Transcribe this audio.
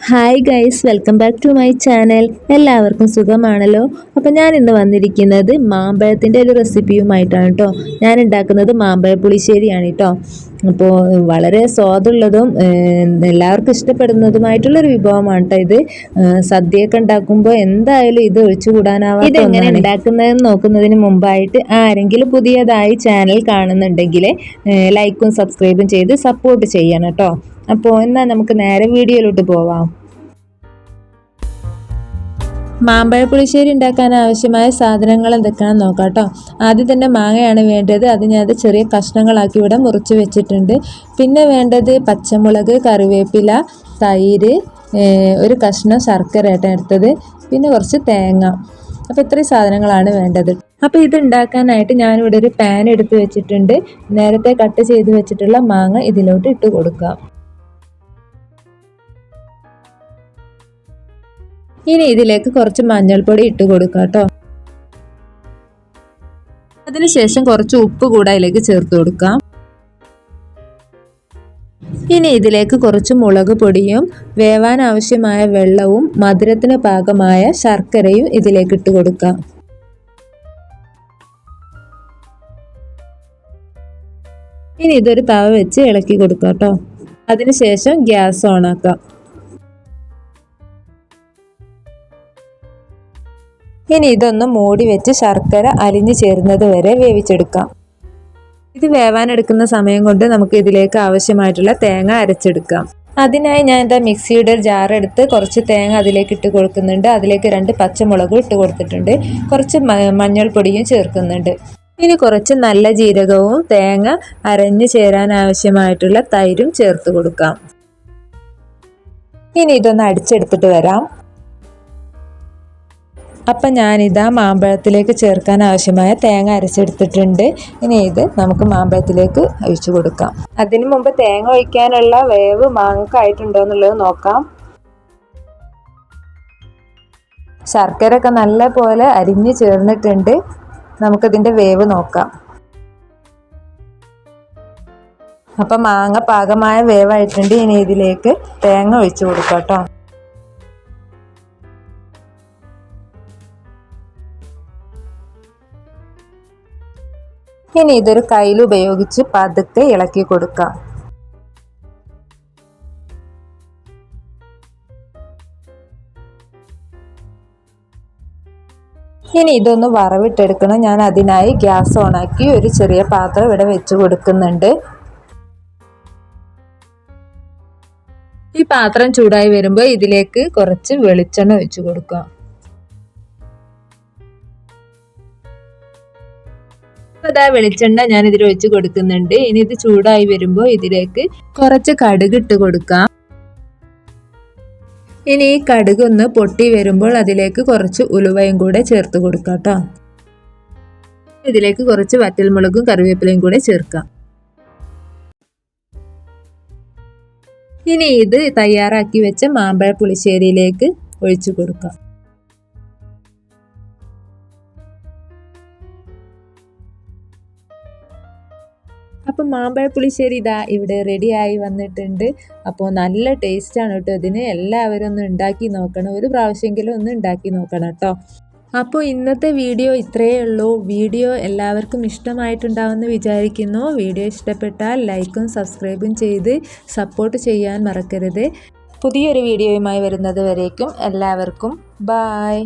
Hi guys, welcome back to my channel. എല്ലാവർക്കും സുഖമാണല്ലോ. അപ്പോൾ ഞാൻ ഇന്ന് വന്നിരിക്കുന്നത് മാമ്പഴത്തിൻ്റെ ഒരു റെസിപ്പിയുമായിട്ടാണ് കേട്ടോ. ഞാൻ ഉണ്ടാക്കുന്നത് മാമ്പഴ പുളിശ്ശേരിയാണ് കേട്ടോ. അപ്പോൾ വളരെ സ്വാദുള്ളതും എല്ലാവർക്കും ഇഷ്ടപ്പെടുന്നതുമായിട്ടുള്ളൊരു വിഭവമാണ് കേട്ടോ ഇത്. സദ്യയൊക്കെ ഉണ്ടാക്കുമ്പോൾ എന്തായാലും ഇത് ഒഴിച്ചുകൂടാനാവാത്ത ഒന്നാണ്. ഇതെങ്ങനെ ഉണ്ടാക്കുന്നതെന്ന് നോക്കുന്നതിന് മുമ്പായിട്ട് ആരെങ്കിലും പുതിയതായി ചാനൽ കാണുന്നുണ്ടെങ്കിൽ ലൈക്കും സബ്സ്ക്രൈബും ചെയ്ത് സപ്പോർട്ട് ചെയ്യണം കേട്ടോ. അപ്പോൾ എന്നാൽ നമുക്ക് നേരെ വീഡിയോയിലോട്ട് പോവാം. മാമ്പഴ പുളിശ്ശേരി ഉണ്ടാക്കാൻ ആവശ്യമായ സാധനങ്ങൾ എന്തൊക്കെയാണെന്ന് നോക്കാം കേട്ടോ. ആദ്യം തന്നെ മാങ്ങയാണ് വേണ്ടത്. അത് ഞാൻ ചെറിയ കഷ്ണങ്ങളാക്കി ഇവിടെ മുറിച്ച് വെച്ചിട്ടുണ്ട്. പിന്നെ വേണ്ടത് പച്ചമുളക്, കറിവേപ്പില, തൈര്, ഒരു കഷ്ണം ശർക്കര ആയിട്ട് എടുത്തത്, പിന്നെ കുറച്ച് തേങ്ങ. അപ്പോൾ ഇത്രയും സാധനങ്ങളാണ് വേണ്ടത്. അപ്പോൾ ഇത് ഉണ്ടാക്കാനായിട്ട് ഞാനിവിടെ ഒരു പാൻ എടുത്ത് വെച്ചിട്ടുണ്ട്. നേരത്തെ കട്ട് ചെയ്ത് വെച്ചിട്ടുള്ള മാങ്ങ ഇതിലോട്ട് ഇട്ട് കൊടുക്കാം. ഇനി ഇതിലേക്ക് കുറച്ച് മഞ്ഞൾപ്പൊടി ഇട്ട് കൊടുക്കാം കേട്ടോ. അതിനുശേഷം കുറച്ച് ഉപ്പ് കൂടെ അതിലേക്ക് ചേർത്ത് കൊടുക്കാം. ഇനി ഇതിലേക്ക് കുറച്ച് മുളക് പൊടിയും വേവാൻ ആവശ്യമായ വെള്ളവും മധുരത്തിന് പാകമായ ശർക്കരയും ഇതിലേക്ക് ഇട്ട് കൊടുക്കാം. ഇനി ഇതൊരു തവ വെച്ച് ഇളക്കി കൊടുക്കാം കേട്ടോ. അതിനുശേഷം ഗ്യാസ് ഓണാക്കാം. ഇനി ഇതൊന്ന് മൂടി വെച്ച് ശർക്കര അലിഞ്ഞു ചേരുന്നത് വരെ വേവിച്ചെടുക്കാം. ഇത് വേവാനെടുക്കുന്ന സമയം കൊണ്ട് നമുക്ക് ഇതിലേക്ക് ആവശ്യമായിട്ടുള്ള തേങ്ങ അരച്ചെടുക്കാം. അതിനായി ഞാൻ എന്താ മിക്സിയുടെ ജാർ എടുത്ത് കുറച്ച് തേങ്ങ അതിലേക്ക് ഇട്ട് കൊടുക്കുന്നുണ്ട്. അതിലേക്ക് 2 പച്ചമുളകും ഇട്ട് കൊടുത്തിട്ടുണ്ട്. കുറച്ച് മഞ്ഞൾപ്പൊടിയും ചേർക്കുന്നുണ്ട്. ഇനി കുറച്ച് നല്ല ജീരകവും തേങ്ങ അരഞ്ഞു ചേരാൻ ആവശ്യമായിട്ടുള്ള തൈരും ചേർത്ത് കൊടുക്കാം. ഇനി ഇതൊന്ന് അടിച്ചെടുത്തിട്ട് വരാം. അപ്പം ഞാനിതാ മാമ്പഴത്തിലേക്ക് ചേർക്കാൻ ആവശ്യമായ തേങ്ങ അരച്ചെടുത്തിട്ടുണ്ട്. ഇനി ഇത് നമുക്ക് മാമ്പഴത്തിലേക്ക് ഒഴിച്ചു കൊടുക്കാം. അതിനു മുമ്പ് തേങ്ങ ഒഴിക്കാനുള്ള വേവ് മാങ്ങക്കായിട്ടുണ്ടോ എന്നുള്ളത് നോക്കാം. ശർക്കര ഒക്കെ നല്ല പോലെ അരിഞ്ഞ് ചേർന്നിട്ടുണ്ട്. നമുക്കതിൻ്റെ വേവ് നോക്കാം. അപ്പം മാങ്ങ പാകമായ വേവായിട്ടുണ്ട്. ഇനി ഇതിലേക്ക് തേങ്ങ ഒഴിച്ചു കൊടുക്കാം കേട്ടോ. ഇനി ഇതൊരു കയ്യിൽ ഉപയോഗിച്ച് പതുക്കെ ഇളക്കി കൊടുക്കാം. ഇനി ഇതൊന്ന് വറവിട്ടെടുക്കണം. ഞാൻ അതിനായി ഗ്യാസ് ഓണാക്കി ഒരു ചെറിയ പാത്രം ഇവിടെ വെച്ച് കൊടുക്കുന്നുണ്ട്. ഈ പാത്രം ചൂടായി വരുമ്പോൾ ഇതിലേക്ക് കുറച്ച് വെളിച്ചെണ്ണ ഒഴിച്ചു കൊടുക്കാം. അതാ വെളിച്ചെണ്ണ ഞാൻ ഇതിൽ ഒഴിച്ച് കൊടുക്കുന്നുണ്ട്. ഇനി ഇത് ചൂടായി വരുമ്പോൾ ഇതിലേക്ക് കുറച്ച് കടുക് ഇട്ട് കൊടുക്കാം. ഇനി ഈ കടുക് ഒന്ന് പൊട്ടി വരുമ്പോൾ അതിലേക്ക് കുറച്ച് ഉലുവയും കൂടെ ചേർത്ത് കൊടുക്കാം കേട്ടോ. ഇതിലേക്ക് കുറച്ച് വറ്റൽമുളകും കറിവേപ്പിലയും കൂടെ ചേർക്കാം. ഇനി ഇത് തയ്യാറാക്കി വെച്ച മാമ്പഴ പുളിശ്ശേരിയിലേക്ക് ഒഴിച്ചു കൊടുക്കാം. അപ്പം മാമ്പഴ പുളിശ്ശേരി ഇതാ ഇവിടെ റെഡിയായി വന്നിട്ടുണ്ട്. അപ്പോൾ നല്ല ടേസ്റ്റാണ് കേട്ടോ ഇതിന്. എല്ലാവരും ഒന്ന് ഉണ്ടാക്കി നോക്കണം. ഒരു പ്രാവശ്യമെങ്കിലും ഒന്ന് ഉണ്ടാക്കി നോക്കണം കേട്ടോ. അപ്പോൾ ഇന്നത്തെ വീഡിയോ ഇത്രയേ ഉള്ളൂ. വീഡിയോ എല്ലാവർക്കും ഇഷ്ടമായിട്ടുണ്ടാവുമെന്ന് വിചാരിക്കുന്നു. വീഡിയോ ഇഷ്ടപ്പെട്ടാൽ ലൈക്കും സബ്സ്ക്രൈബും ചെയ്ത് സപ്പോർട്ട് ചെയ്യാൻ മറക്കരുത്. പുതിയൊരു വീഡിയോയുമായി വരുന്നത് വരേക്കും എല്ലാവർക്കും ബായ്.